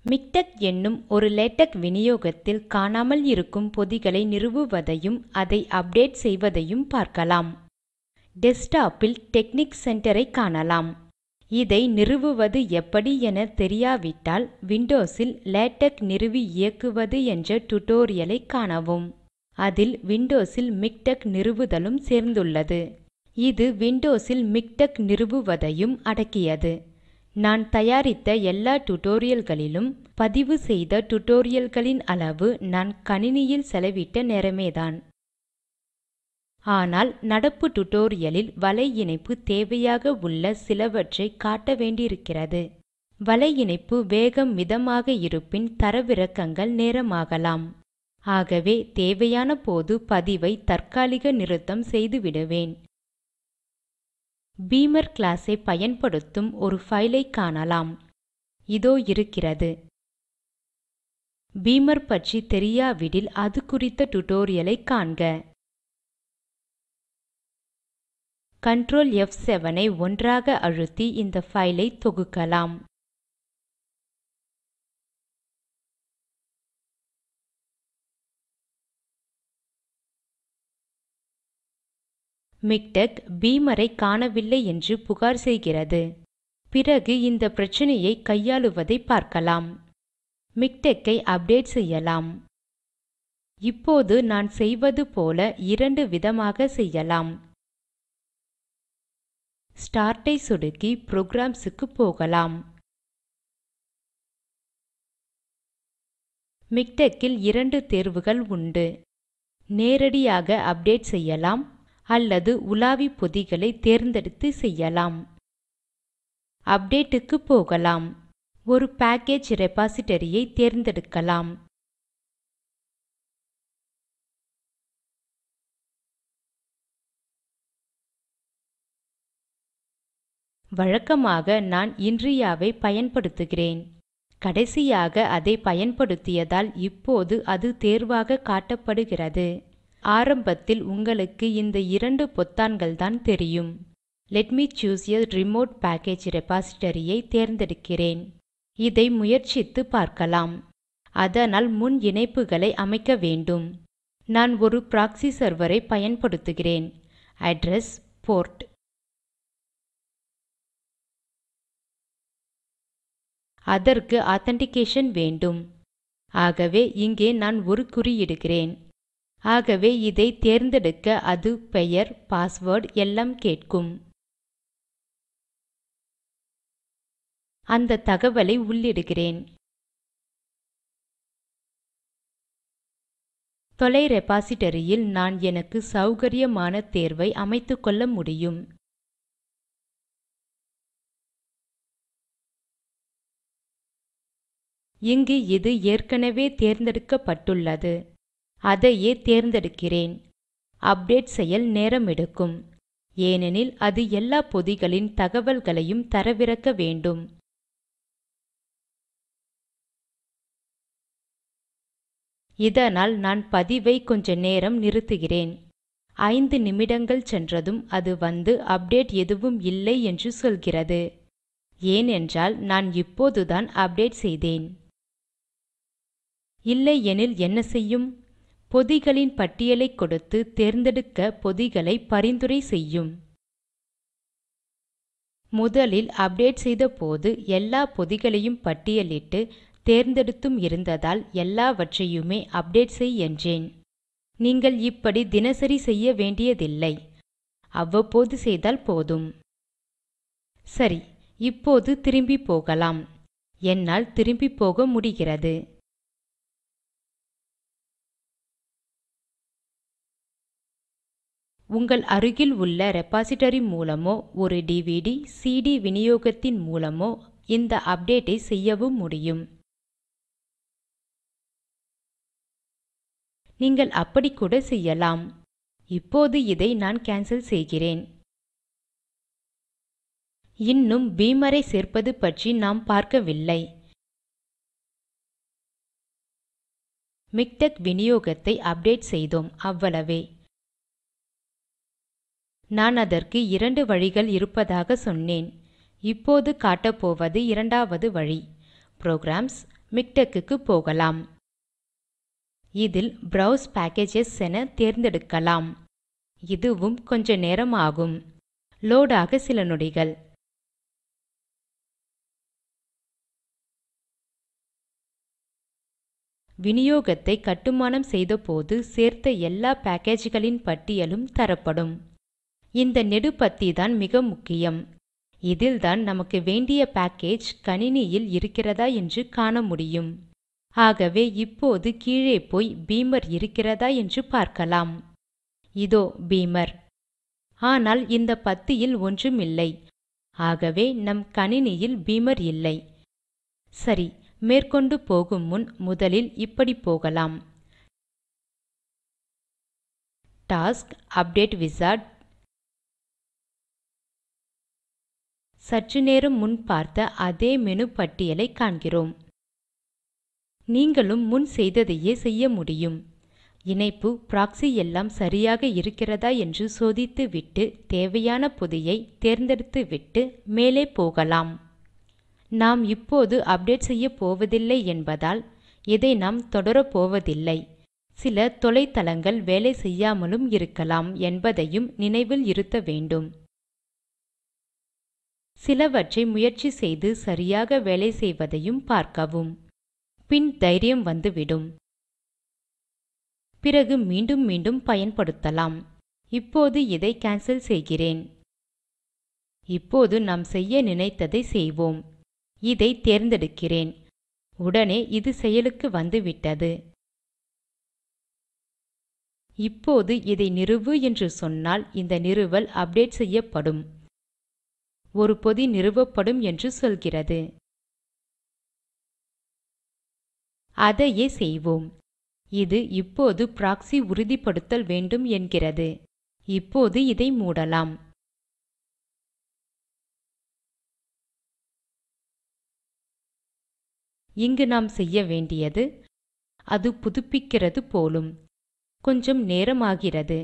MiKTeX என்னும் ஒரு LaTeX விநியோகத்தில் காணாமல் இருக்கும் பொதிகளை நிறுவுவதையும் அதை அப்டேட் செய்வதையும் பார்க்கலாம். டெஸ்க்டாப்பில் டெக்னிக் சென்டரை காணலாம். இதை நிறுவுவது எப்படி என தெரியாவிட்டால் விண்டோஸில் லேடக் நிறுவி இயக்குவது என்ற டுடோரியலை காணவும். அதில் விண்டோஸில் மிக்டெக் நிறுவுதலும் சேர்ந்துள்ளது. இது விண்டோஸில் மிக்டெக் நிறுவுவதையும் அடக்கியது. நான் தயாரித்த எல்லா டுடோரியல்களிலும் பதிவு செய்த டுடோரியல்களின் அளவு நான் கணினியில் செலவிட்ட நேரமேதான். ஆனால் நடப்பு டுடோரியலில் வலை இணைப்பு தேவையாக உள்ள சிலவற்றை காட்ட வேண்டியிருக்கிறது. வலை இணைப்பு வேகம் மிதமாக இருப்பின் தரவிறக்கங்கள் நேரமாகலாம். ஆகவே தேவையான போது பதிவை தற்காலிக நிறுத்தம் செய்து விடுவேன். பீமர் கிளாஸை பயன்படுத்தும் ஒரு ஃபைலை காணலாம். இதோ இருக்கிறது. பீமர் பற்றி தெரியாவிடில் அது குறித்த டுடோரியலை காண்க. Ctrl F7 ஐ ஒன்றாக அழுத்தி இந்த ஃபைலை தொகுக்கலாம். மிக்டெக் பீமரை காணவில்லை என்று புகார் செய்கிறது. பிறகு இந்த பிரச்சினையை கையாளுவதை பார்க்கலாம். மிக்டெக்கை அப்டேட் செய்யலாம். இப்போது நான் செய்வது போல இரண்டு விதமாக செய்யலாம். ஸ்டார்ட் ஐ சொடுக்கி புரோகிராம்ஸ்-க்கு போகலாம். மிக்டெக்கில் இரண்டு தேர்வுகள் உண்டு. நேரடியாக அப்டேட் செய்யலாம் அல்லது உலாவி பொதிகளை தேர்ந்தெடுத்து செய்யலாம். அப்டேட்டுக்கு போகலாம். ஒரு பேக்கேஜ் ரெபாசிட்டரியை தேர்ந்தெடுக்கலாம். வழக்கமாக நான் இன்ரியாவை பயன்படுத்துகிறேன். கடைசியாக அதை பயன்படுத்தியதால் இப்போது அது தேர்வாக காட்டப்படுகிறது. ஆரம்பத்தில் உங்களுக்கு இந்த இரண்டு பொத்தான்கள்தான் தெரியும். Let me choose a remote package ரெபாசிட்டரியை தேர்ந்தெடுக்கிறேன். இதை முயற்சித்து பார்க்கலாம். அதனால் முன் இணைப்புகளை அமைக்க வேண்டும். நான் ஒரு ப்ராக்ஸி சர்வரை பயன்படுத்துகிறேன். Address board. அதற்கு ஆத்தென்டிகேஷன் வேண்டும். ஆகவே இங்கே நான் ஒரு குறியிடுகிறேன். ஆகவே இதை தேர்ந்தெடுக்க அது பெயர் பாஸ்வேர்ட் எல்லாம் கேட்கும். அந்த தகவலை உள்ளிடுகிறேன். தொலை ரெபாசிட்டரியில் நான் எனக்கு சௌகரியமான தேர்வை அமைத்துக்கொள்ள முடியும். இங்கு இது ஏற்கனவே தேர்ந்தெடுக்கப்பட்டுள்ளது. அதையே தேர்ந்தெடுக்கிறேன். அப்டேட் செயல் நேரமெடுக்கும். ஏனெனில் அது எல்லா பொதிகளின் தகவல்களையும் தரவிறக்க வேண்டும். இதனால் நான் பதிவை கொஞ்ச நேரம் நிறுத்துகிறேன். 5 நிமிடங்கள் சென்றதும் அது வந்து அப்டேட் எதுவும் இல்லை என்று சொல்கிறது. ஏனென்றால் நான் இப்போதுதான் அப்டேட் செய்தேன். இல்லை எனில் என்ன செய்யும்? பொதிகளின் பட்டியலை கொடுத்து தேர்ந்தெடுக்க பொதிகளை பரிந்துரை செய்யும். முதலில் அப்டேட் செய்த போது எல்லா பொதிகளையும் பட்டியலிட்டு தேர்ந்தெடுத்தும் இருந்ததால் எல்லாவற்றையுமே அப்டேட் செய் என்றேன். நீங்கள் இப்படி தினசரி செய்ய வேண்டியதில்லை. அவ்வப்போது செய்தால் போதும். சரி, இப்போது திரும்பி போகலாம். என்னால் திரும்பி போக முடிகிறது. உங்கள் அருகில் உள்ள ரெபாசிட்டரி மூலமோ ஒரு டிவிடி சிடி விநியோகத்தின் மூலமோ இந்த அப்டேட்டை செய்யவும் முடியும். நீங்கள் அப்படி கூட செய்யலாம். இப்போது இதை நான் கேன்சல் செய்கிறேன். இன்னும் பீமரை சேர்ப்பது பற்றி நாம் பார்க்கவில்லை. மிக்டெக் விநியோகத்தை அப்டேட் செய்தோம், அவ்வளவே. நான் அதற்கு 2 வழிகள் இருப்பதாக சொன்னேன். இப்போது காட்டப்போவது இரண்டாவது வழி. புரோகிராம்ஸ், மிக்டெக் போகலாம். இதில் ப்ரௌஸ் பேக்கேஜஸ் என தேர்ந்தெடுக்கலாம். இதுவும் கொஞ்ச நேரம் ஆகும். லோட் ஆக சில நொடிகள். விநியோகத்தை கட்டுமானம் செய்தபோது சேர்த்த எல்லா பேக்கேஜ்களின் பட்டியலும் தரப்படும். இந்த நெடுபத்தி தான் மிக முக்கியம். இதில்தான் நமக்கு வேண்டிய பேக்கேஜ் கணினியில் இருக்கிறதா என்று காண முடியும். ஆகவே இப்போது கீழே போய் பீமர் இருக்கிறதா என்று பார்க்கலாம். இதோ பீமர். ஆனால் இந்த பத்தியில் ஒன்றுமில்லை. ஆகவே நம் கணினியில் பீமர் இல்லை. சரி, மேற்கொண்டு போகும் முன் முதலில் இப்படி போகலாம். Task update wizard. சற்று நேரம் முன் பார்த்த அதே மெனு பட்டியலை காண்கிறோம். நீங்களும் முன் செய்ததையே செய்ய முடியும். இணைப்பு ப்ராக்ஸி எல்லாம் சரியாக இருக்கிறதா என்று சோதித்துவிட்டு தேவையான பொதியை தேர்ந்தெடுத்துவிட்டு மேலே போகலாம். நாம் இப்போது அப்டேட் செய்ய போவதில்லை என்பதால் இதை நாம் தொடரப் போவதில்லை. சில தொலைத்தளங்கள் வேலை செய்யாமலும் இருக்கலாம் என்பதையும் நினைவில் இருத்த வேண்டும். சிலவற்றை முயற்சி செய்து சரியாக வேலை செய்வதையும் பார்க்கவும். பின் தைரியம் வந்துவிடும். பிறகு மீண்டும் மீண்டும் பயன்படுத்தலாம். இப்போது இதை கேன்சல் செய்கிறேன். இப்போது நாம் செய்ய நினைத்ததை செய்வோம். இதை தேர்ந்தெடுக்கிறேன். உடனே இது செயலுக்கு வந்துவிட்டது. இப்போது இதை நிறுவு என்று சொன்னால் இந்த நிறுவல் அப்டேட் செய்யப்படும். ஒரு பொதி நிறுவப்படும் என்று சொல்கிறது. அதையே செய்வோம். இது இப்போது ப்ராக்ஸி உறுதிப்படுத்தல் வேண்டும் என்கிறது. இப்போது இதை மூடலாம். இங்கு நாம் செய்ய வேண்டியது அது புதுப்பிக்கிறது போலும். கொஞ்சம் நேரமாகிறது.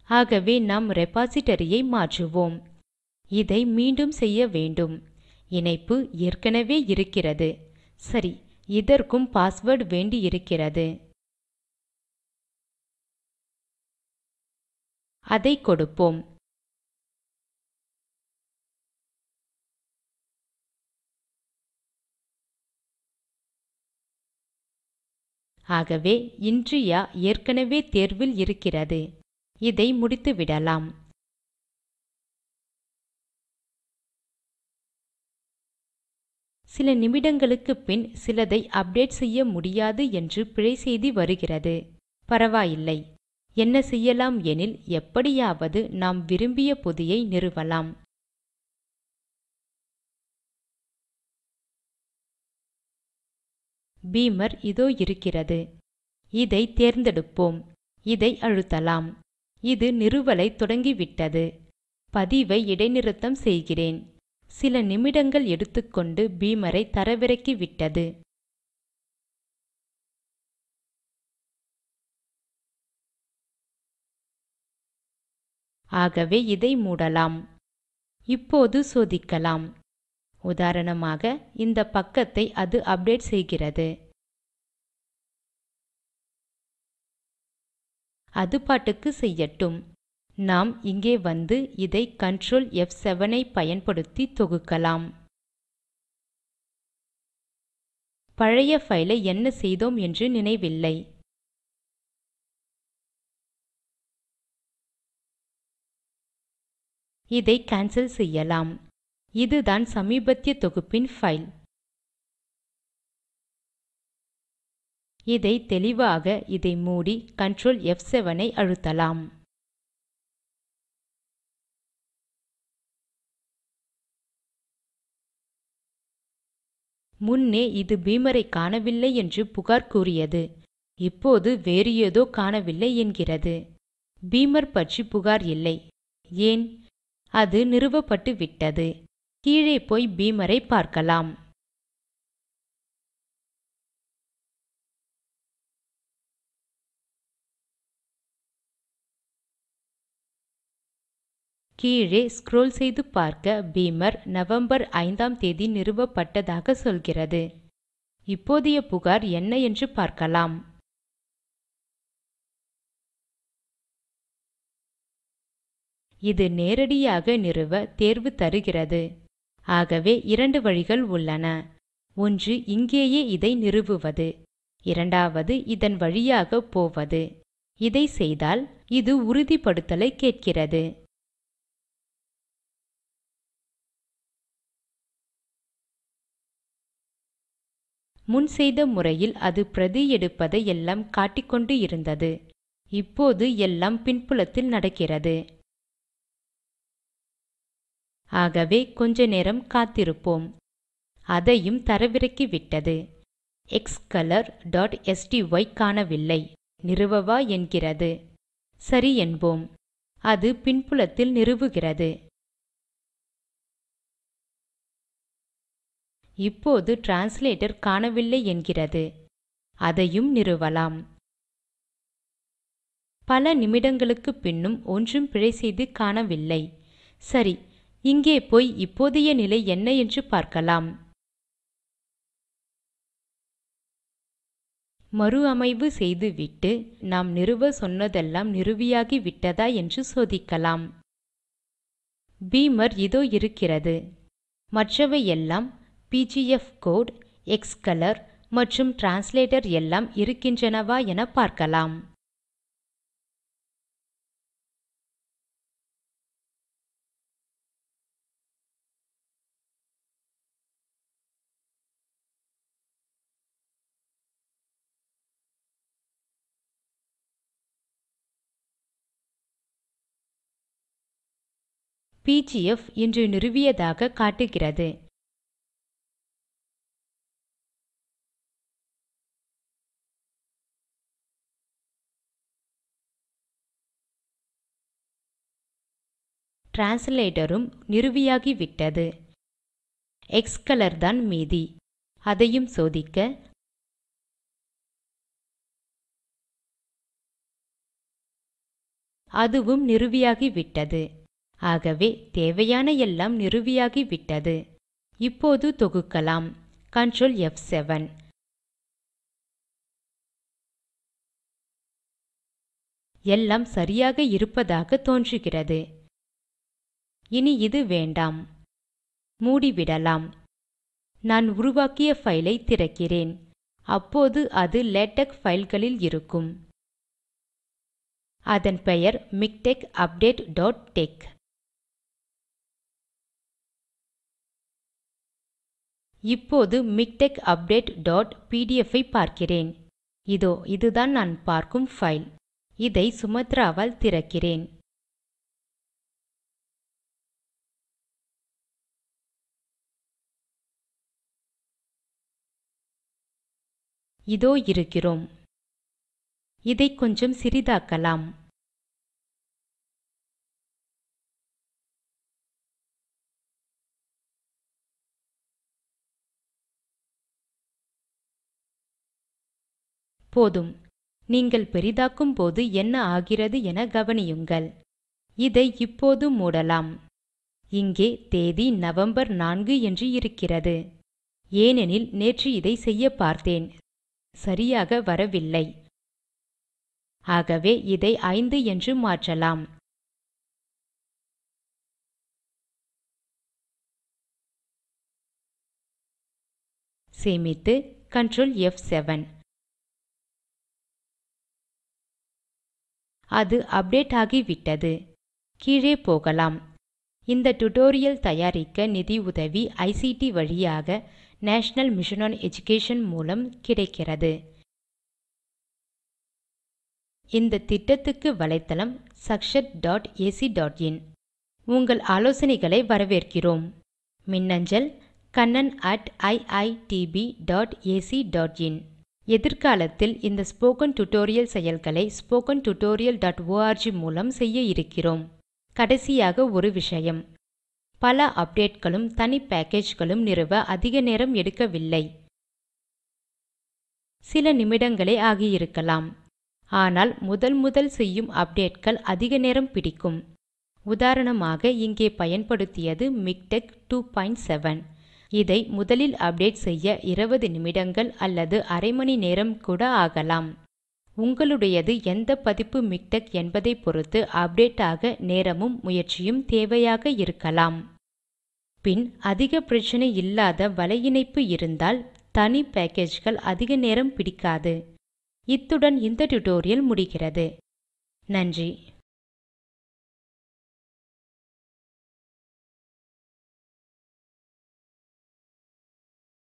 ஆகவே நாம் ரெபாசிடரியை மாற்றுவோம். இதை மீண்டும் செய்ய வேண்டும். இணைப்பு ஏற்கனவே இருக்கிறது. சரி, இதற்கும் பாஸ்வேர்ட் வேண்டியிருக்கிறது. அதை கொடுப்போம். ஆகவே இன்ட்ரியா ஏற்கனவே தேர்வில் இருக்கிறது. இதை முடித்துவிடலாம். சில நிமிடங்களுக்கு பின் சிலதை அப்டேட் செய்ய முடியாது என்று பிழை செய்தி வருகிறது. பரவாயில்லை. என்ன செய்யலாம் எனில் எப்படியாவது நாம் விரும்பிய பொதியை நிறுவலாம். பீமர் இதோ இருக்கிறது. இதை தேர்ந்தெடுப்போம். இதை அழுத்தலாம். இது நிறுவலை தொடங்கிவிட்டது. பதிவை இடைநிறுத்தம் செய்கிறேன். சில நிமிடங்கள் எடுத்துக்கொண்டு பீமரை தரவிறக்கி விட்டது. ஆகவே இதை மூடலாம். இப்போது சோதிக்கலாம். உதாரணமாக இந்த பக்கத்தை அது அப்டேட் செய்கிறது. அது பாட்டுக்கு செய்யட்டும். நாம் இங்கே வந்து இதை Ctrl F7 ஐ பயன்படுத்தி தொகுக்கலாம். பழைய ஃபைலை என்ன செய்தோம் என்று நினைவில்லை. இதை கேன்சல் செய்யலாம். இதுதான் சமீபத்திய தொகுப்பின் ஃபைல். இதை தெளிவாக இதை மூடி Ctrl F7 ஐ அழுத்தலாம். முன்னே இது பீமரை காணவில்லை என்று புகார் கூறியது. இப்போது வேறு ஏதோ காணவில்லை என்கிறது. பீமர் பற்றி புகார் இல்லை. ஏன்? அது நிறுவப்பட்டு விட்டது. கீழே போய் பீமரை பார்க்கலாம். கீழே ஸ்க்ரோல் செய்து பார்க்க பீமர் நவம்பர் 5ஆம் தேதி நிறுவப்பட்டதாக சொல்கிறது. இப்போதைய புகார் என்ன என்று பார்க்கலாம். இது நேரடியாக நிறுவ தேர்வு தருகிறது. ஆகவே இரண்டு வழிகள் உள்ளன. ஒன்று இங்கேயே இதை நிறுவுவது, இரண்டாவது இதன் வழியாக போவது. இதை செய்தால் இது உறுதிப்படுத்தலை கேட்கிறது. முன் செய்த முறையில் அது பிரதி எடுப்பதை எல்லாம் காட்டிக்கொண்டு இருந்தது. இப்போது எல்லாம் பின்புலத்தில் நடக்கிறது. ஆகவே கொஞ்ச நேரம் காத்திருப்போம். அதையும் தரவிறக்கிவிட்டது. xcolor.sty காணவில்லை. நிறுவவா என்கிறது. சரி என்போம். அது பின்புலத்தில் நிறுவுகிறது. இப்போது டிரான்ஸ்லேட்டர் காணவில்லை என்கிறது. அதையும் நிறுவலாம். பல நிமிடங்களுக்கு பின்னும் ஒன்றும் பிழை செய்து காணவில்லை. சரி, இங்கே போய் இப்போதைய நிலை என்ன என்று பார்க்கலாம். மறு அமைவு செய்துவிட்டு நாம் நிறுவ சொன்னதெல்லாம் நிறுவியாகி விட்டதா என்று சோதிக்கலாம். பீமர் இதோ இருக்கிறது. மற்றவை எல்லாம் பிஜிஎஃப் கோடு, xcolor மற்றும் டிரான்ஸ்லேட்டர் எல்லாம் இருக்கின்றனவா என பார்க்கலாம். பிஜிஎஃப் இன்று நிறுவியதாக காட்டுகிறது. டிரான்ஸ்லேட்டரும் நிறுவியாகிவிட்டது. xcolor தான் மீதி. அதையும் சோதிக்க அதுவும் நிறுவியாகிவிட்டது. ஆகவே தேவையான எல்லாம் நிறுவியாகிவிட்டது. இப்போது தொகுக்கலாம். Ctrl F7. எல்லாம் சரியாக இருப்பதாக தோன்றுகிறது. இனி இது வேண்டாம். மூடிவிடலாம். நான் உருவாக்கிய ஃபைலை திறக்கிறேன். அப்போது அது லேடக் ஃபைல்களில் இருக்கும். அதன் பெயர் மிக்டெக் அப்டேட்.tex. இப்போது மிக்டெக் அப்டேட்.pdf ஐ பார்க்கிறேன். இதோ இதுதான் நான் பார்க்கும் ஃபைல். இதை சுமத்ராவால் திறக்கிறேன். இதோ இருக்கிறோம். இதை கொஞ்சம் சிறிதாக்கலாம். போதும். நீங்கள் பெரிதாக்கும் போது என்ன ஆகிறது என கவனியுங்கள். இதை இப்போது மூடலாம். இங்கே தேதி நவம்பர் 4 என்று இருக்கிறது. ஏனெனில் நேற்று இதை செய்ய பார்த்தேன். சரியாக வரவில்லை. ஆகவே இதை 5 என்று மாற்றலாம். சேமித்து Ctrl F7. அது அப்டேட் ஆகிவிட்டது. கீழே போகலாம். இந்த டுடோரியல் தயாரிக்க நிதி உதவி ஐசிடி வழியாக நேஷனல் மிஷன் ஒன் எஜுகேஷன் மூலம் கிடைக்கிறது. இந்த திட்டத்துக்கு வலைத்தளம் sakshat.ac.in. உங்கள் ஆலோசனைகளை வரவேற்கிறோம். மின்னஞ்சல் kannan@iitb.ac.in. எதிர்காலத்தில் இந்த ஸ்போக்கன் டியூட்டோரியல் செயல்களை ஸ்போக்கன் tutorial.org மூலம் செய்ய இருக்கிறோம். கடைசியாக ஒரு விஷயம். பல அப்டேட்களும் தனி பேக்கேஜ்களும் நிறுவ அதிக நேரம் எடுக்கவில்லை. சில நிமிடங்களே ஆகியிருக்கலாம். ஆனால் முதல் செய்யும் அப்டேட்கள் அதிக நேரம் பிடிக்கும். உதாரணமாக இங்கே பயன்படுத்தியது மிக்டெக் 27. இதை முதலில் அப்டேட் செய்ய 20 நிமிடங்கள் அல்லது அரை மணி நேரம் கூட ஆகலாம். உங்களுடையது எந்த பதிப்பு மிக்டெக் என்பதை பொறுத்து அப்டேட் ஆக நேரமும் முயற்சியும் தேவையாக இருக்கலாம். பின் அதிக பிரச்சனை இல்லாத வலையிணைப்பு இருந்தால் தனி பேக்கேஜ்கள் அதிக நேரம் பிடிக்காது. இத்துடன் இந்த டியூட்டோரியல் முடிகிறது. நன்றி.